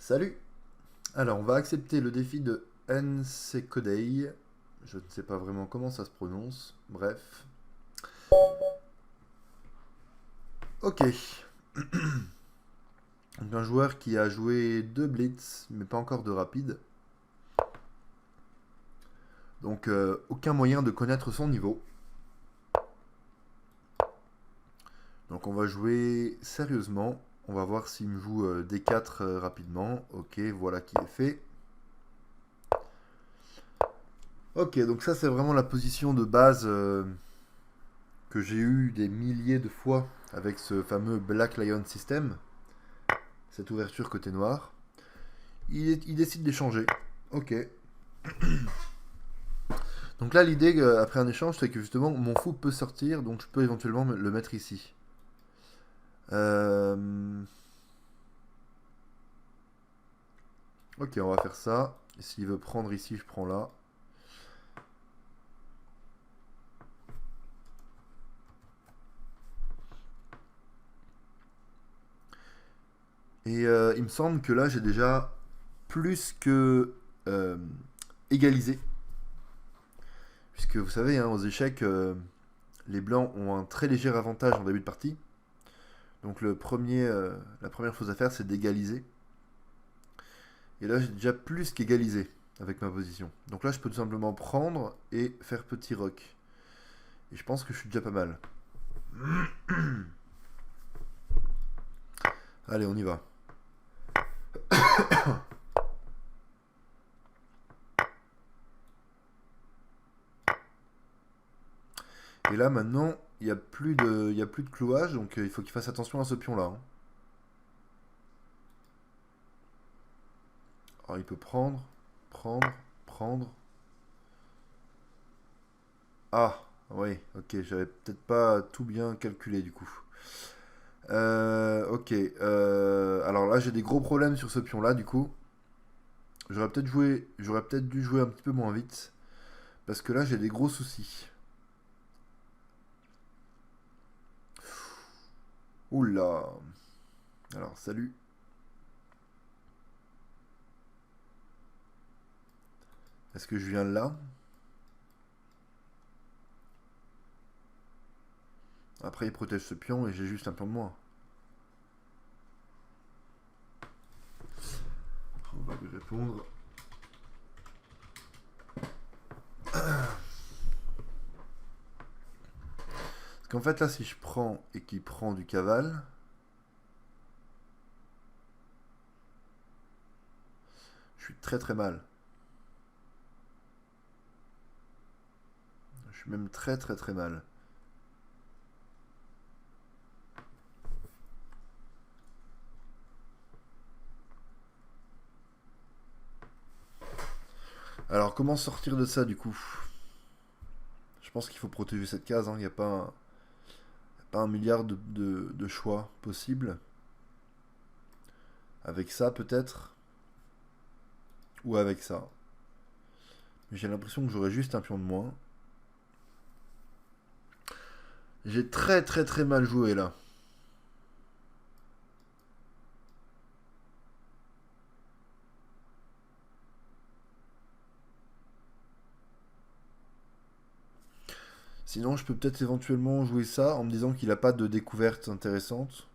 Salut! Alors, on va accepter le défi de Nsekodei. Je ne sais pas vraiment comment ça se prononce. Bref. Ok. Donc, un joueur qui a joué 2 blitz, mais pas encore de rapide. Donc, aucun moyen de connaître son niveau. Donc, on va jouer sérieusement. On va voir s'il me joue D4 rapidement. Ok, voilà qui est fait. Ok, donc ça, c'est vraiment la position de base que j'ai eu des milliers de fois avec ce fameux Black Lion System, cette ouverture côté noir. Il décide d'échanger. Ok. Donc là, l'idée après un échange, c'est que justement mon fou peut sortir, donc je peux éventuellement le mettre ici. Euh, Ok, on va faire ça. Et s'il veut prendre ici, je prends là. Et il me semble que là, j'ai déjà plus que euh, égalisé. Puisque vous savez, hein, aux échecs, les blancs ont un très léger avantage en début de partie. Donc la première chose à faire, c'est d'égaliser. Et là, j'ai déjà plus qu'égalisé avec ma position. Donc là, je peux tout simplement prendre et faire petit rock. Et je pense que je suis déjà pas mal. Allez, on y va. Et là, maintenant, il y a plus de clouage, donc il faut qu'il fasse attention à ce pion-là, hein. Alors, il peut prendre, prendre, prendre. Ah, oui, ok, j'avais peut-être pas tout bien calculé du coup. Ok, alors là, j'ai des gros problèmes sur ce pion-là, du coup. J'aurais peut-être dû jouer un petit peu moins vite, parce que là, j'ai des gros soucis. Oula. Alors, salut. Est-ce que je viens là? Après, il protège ce pion et j'ai juste un pion de moins. On va lui répondre. Parce qu'en fait, là, si je prends et qu'il prend du cavale, je suis très très mal. Je suis même très très très mal. Alors, comment sortir de ça, du coup? Je pense qu'il faut protéger cette case, hein. Il n'y a pas un milliard de choix possibles. Avec ça, peut-être. Ou avec ça. Mais j'ai l'impression que j'aurais juste un pion de moins. J'ai très très très mal joué, là. Sinon, je peux peut-être éventuellement jouer ça en me disant qu'il n'a pas de découverte intéressante.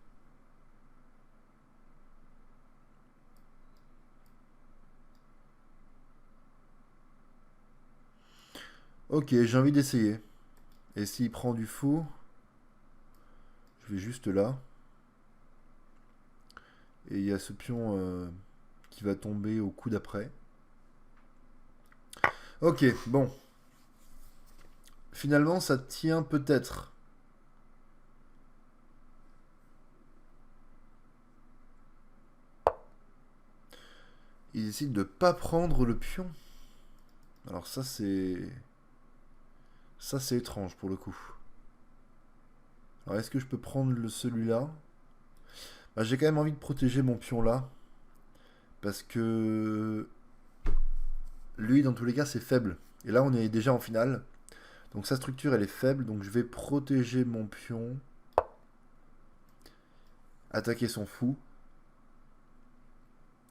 Ok, j'ai envie d'essayer. Et s'il prend du fou, je vais juste là. Et il y a ce pion qui va tomber au coup d'après. Ok, bon. Finalement, ça tient peut-être. Il décide de pas prendre le pion. Alors ça, c'est... Ça, c'est étrange pour le coup. Alors, est-ce que je peux prendre celui-là? Bah, j'ai quand même envie de protéger mon pion là. Parce que... Lui, dans tous les cas, c'est faible. Et là, on est déjà en finale. Donc sa structure, elle est faible. Donc je vais protéger mon pion. Attaquer son fou.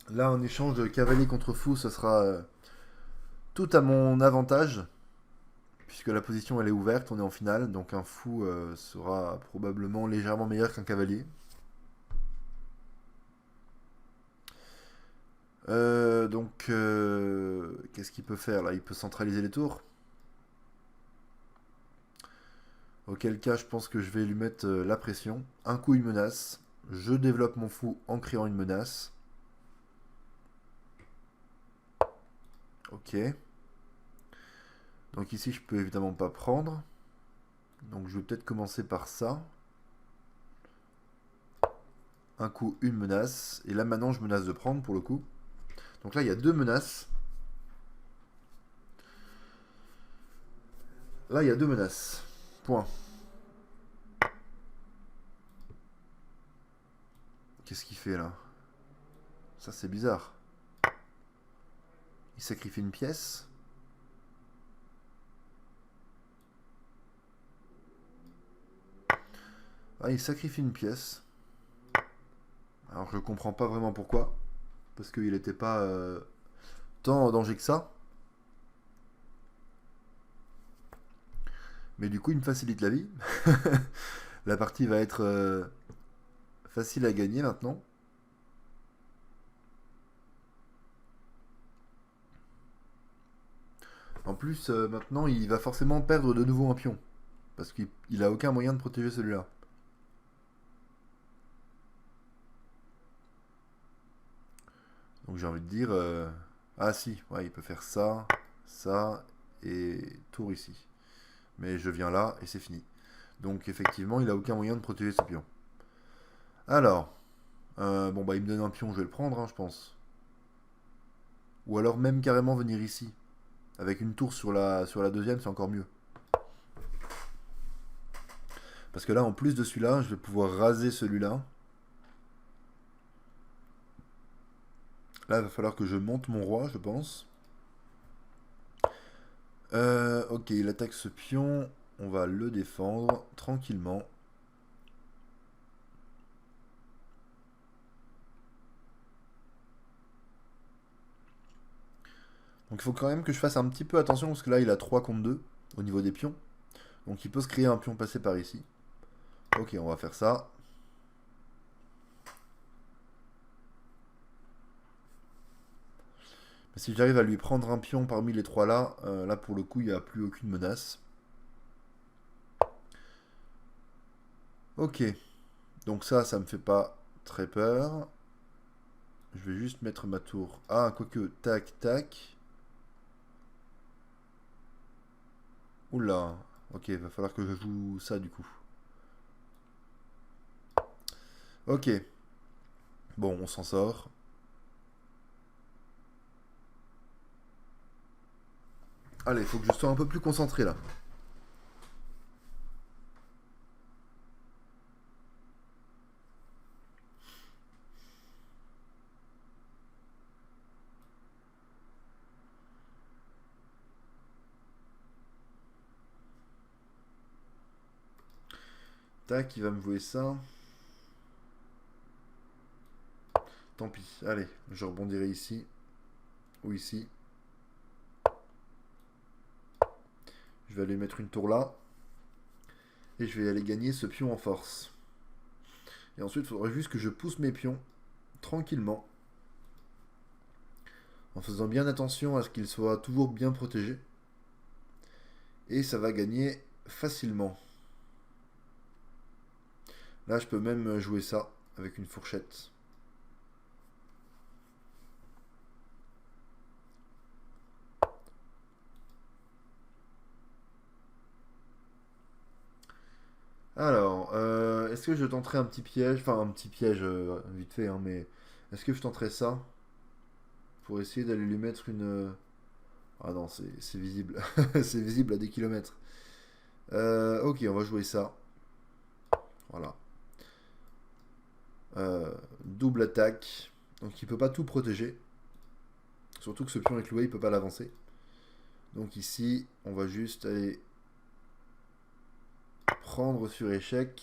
Là, un échange de cavalier contre fou, ce sera tout à mon avantage, puisque la position elle est ouverte, on est en finale, donc un fou sera probablement légèrement meilleur qu'un cavalier. Qu'est-ce qu'il peut faire là? Il peut centraliser les tours. Auquel cas, je pense que je vais lui mettre la pression. Un coup, une menace. Je développe mon fou en créant une menace. Ok. Donc ici, je peux évidemment pas prendre. Donc je vais peut-être commencer par ça. Un coup, une menace. Et là, maintenant, je menace de prendre pour le coup. Donc là, il y a deux menaces. Là, il y a deux menaces. Point. Qu'est-ce qu'il fait là? Ça, c'est bizarre. Il sacrifie une pièce. Ah, il sacrifie une pièce. Alors, je comprends pas vraiment pourquoi. Parce qu'il n'était pas tant en danger que ça. Mais du coup, il me facilite la vie. La partie va être facile à gagner maintenant. En plus, maintenant, il va forcément perdre de nouveau un pion. Parce qu'il a aucun moyen de protéger celui-là. Donc j'ai envie de dire... Ah si, ouais, il peut faire ça, ça, et tour ici. Mais je viens là, et c'est fini. Donc effectivement, il a aucun moyen de protéger ce pion. Alors, bon bah il me donne un pion, je vais le prendre, hein, je pense. Ou alors même carrément venir ici. Avec une tour sur la deuxième, c'est encore mieux. Parce que là, en plus de celui-là, je vais pouvoir raser celui-là. Là, il va falloir que je monte mon roi, je pense. Ok, il attaque ce pion. On va le défendre tranquillement. Donc il faut quand même que je fasse un petit peu attention parce que là il a 3 contre 2 au niveau des pions. Donc il peut se créer un pion passé par ici. Ok, on va faire ça. Mais si j'arrive à lui prendre un pion parmi les trois là, là pour le coup il n'y a plus aucune menace. Ok, donc ça me fait pas très peur. Je vais juste mettre ma tour. Ah, quoique, tac, tac. Oula, ok, va falloir que je joue ça du coup. Ok, bon, on s'en sort. Allez, il faut que je sois un peu plus concentré là. Tac, il va me jouer ça. Tant pis, allez, je rebondirai ici. Ou ici. Je vais aller mettre une tour là. Et je vais aller gagner ce pion en force. Et ensuite, il faudrait juste que je pousse mes pions tranquillement. En faisant bien attention à ce qu'ils soient toujours bien protégés. Et ça va gagner facilement. Là, je peux même jouer ça avec une fourchette. Alors, est-ce que je tenterai un petit piège? Enfin, un petit piège vite fait, hein, mais est-ce que je tenterai ça? Pour essayer d'aller lui mettre une... Ah non, c'est visible. C'est visible à des kilomètres. Ok, on va jouer ça. Voilà. Double attaque. Donc il peut pas tout protéger. Surtout que ce pion est cloué, il peut pas l'avancer. Donc ici, on va juste aller prendre sur échec.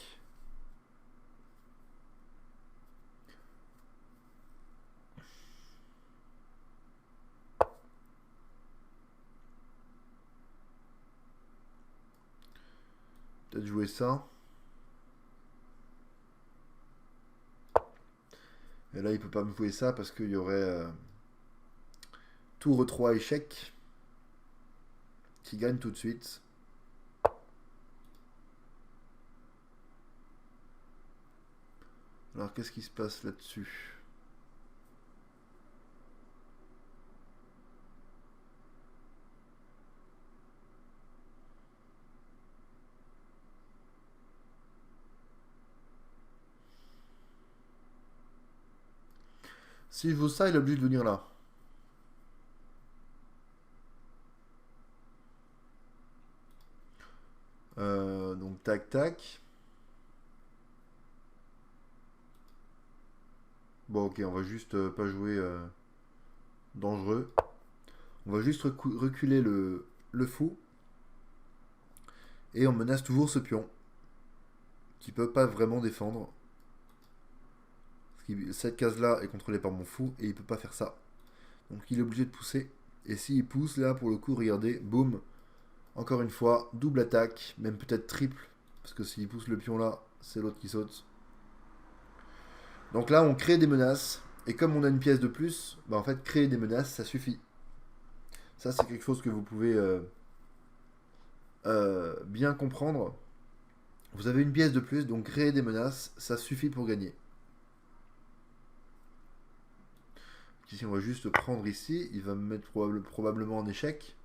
peut-être jouer ça. Et là, il peut pas me jouer ça parce qu'il y aurait tour 3 échec qui gagne tout de suite. Alors, qu'est-ce qui se passe là-dessus? Si je joue ça, il est obligé de venir là. Donc tac tac. Bon ok, on va juste pas jouer dangereux. On va juste reculer le fou. Et on menace toujours ce pion. Qui peut pas vraiment défendre. Cette case là est contrôlée par mon fou et il peut pas faire ça. Donc il est obligé de pousser. Et s'il pousse là pour le coup, regardez, boum. Encore une fois, double attaque, même peut-être triple. Parce que s'il pousse le pion là, c'est l'autre qui saute. Donc là, on crée des menaces. Et comme on a une pièce de plus, bah en fait, créer des menaces, ça suffit. Ça, c'est quelque chose que vous pouvez bien comprendre. Vous avez une pièce de plus, donc créer des menaces, ça suffit pour gagner. Ici, on va juste prendre ici. Il va me mettre probablement en échec.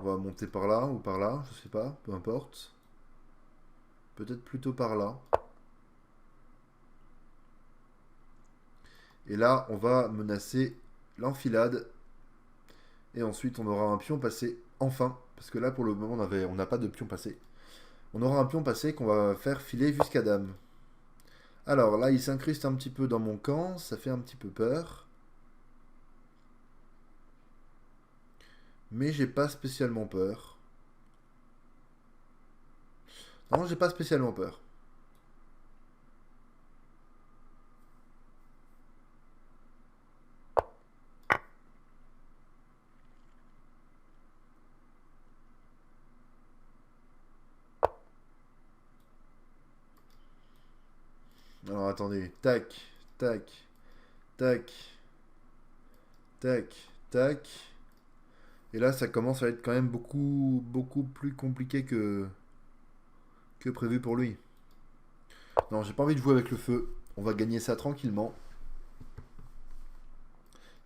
On va monter par là ou par là, je sais pas, peu importe. Peut-être plutôt par là. Et là, on va menacer l'enfilade. Et ensuite, on aura un pion passé, enfin. Parce que là, pour le moment, on n'a pas de pion passé. On aura un pion passé qu'on va faire filer jusqu'à dame. Alors là, il s'incruste un petit peu dans mon camp. Ça fait un petit peu peur. Mais j'ai pas spécialement peur. Non, j'ai pas spécialement peur. Alors attendez, tac, tac, tac, tac, tac. Et là, ça commence à être quand même beaucoup plus compliqué que prévu pour lui. Non, j'ai pas envie de jouer avec le feu. On va gagner ça tranquillement.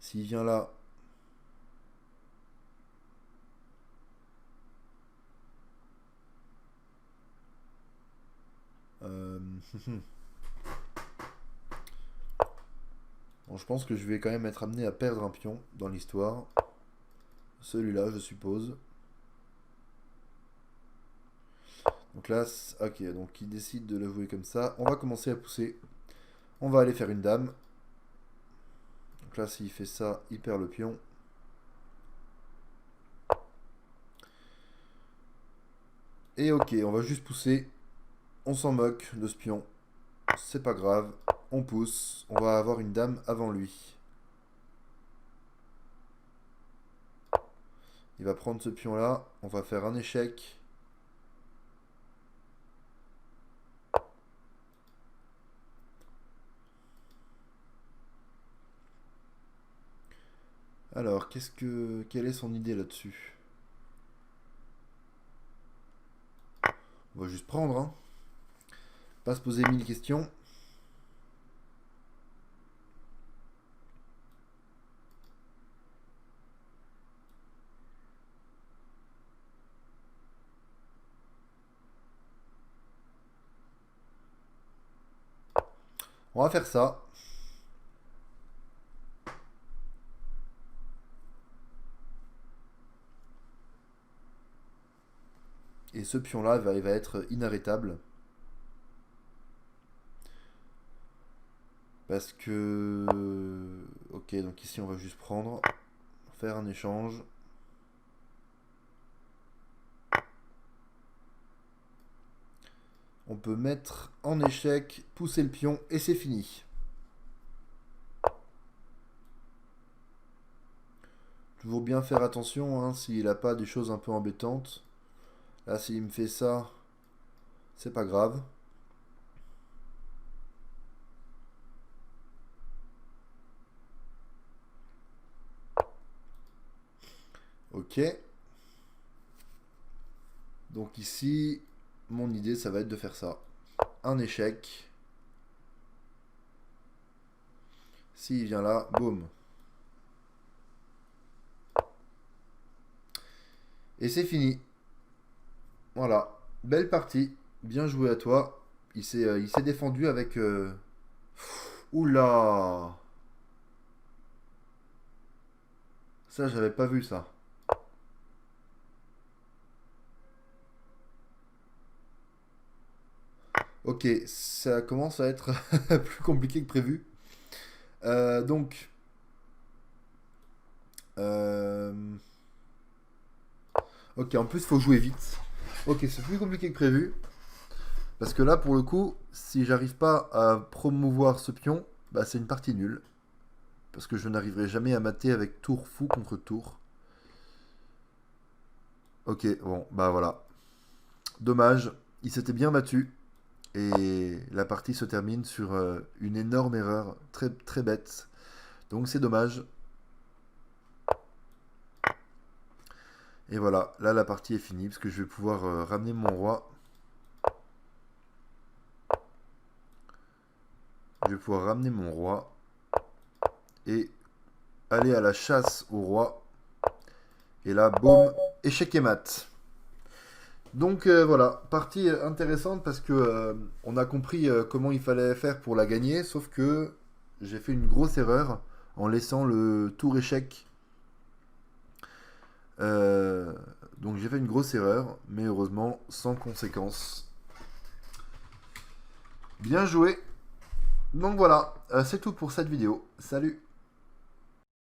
S'il vient là... Bon, je pense que je vais quand même être amené à perdre un pion dans l'histoire. Celui-là, je suppose. Donc là, ok, donc il décide de le jouer comme ça. On va commencer à pousser. On va aller faire une dame. Donc là, s'il fait ça, il perd le pion. Et ok, on va juste pousser. On s'en moque de ce pion. C'est pas grave. On pousse. On va avoir une dame avant lui. Il va prendre ce pion là. On va faire un échec. Alors, quelle est son idée là-dessus? On va juste prendre, hein. Pas se poser 1000 questions. On va faire ça. Et ce pion-là, il va être inarrêtable. Parce que... Ok, donc ici, on va juste prendre. Faire un échange. On peut mettre en échec, pousser le pion, et c'est fini. Toujours bien faire attention, hein, s'il n'a pas des choses un peu embêtantes. Là, s'il me fait ça, C'est pas grave. Ok. Donc ici, mon idée, ça va être de faire ça. Un échec. S'il vient là, boum. Et c'est fini. Voilà. Belle partie. Bien joué à toi. Il s'est défendu avec... Oula! Ça, j'avais pas vu ça. Ok, ça commence à être plus compliqué que prévu. Donc... Ok, en plus, il faut jouer vite. Ok, c'est plus compliqué que prévu. Parce que là, pour le coup, si j'arrive pas à promouvoir ce pion, bah c'est une partie nulle. Parce que je n'arriverai jamais à mater avec tour fou contre tour. Ok, bon, bah voilà. Dommage, il s'était bien battu. Et la partie se termine sur une énorme erreur, très, très bête. Donc c'est dommage. Et voilà, là la partie est finie, parce que je vais pouvoir ramener mon roi. Je vais pouvoir ramener mon roi. Et aller à la chasse au roi. Et là, boum, échec et mat. Donc voilà, partie intéressante parce que on a compris comment il fallait faire pour la gagner, sauf que j'ai fait une grosse erreur en laissant le tour échec. Euh, donc j'ai fait une grosse erreur, mais heureusement sans conséquence. Bien joué. Donc voilà, c'est tout pour cette vidéo. Salut.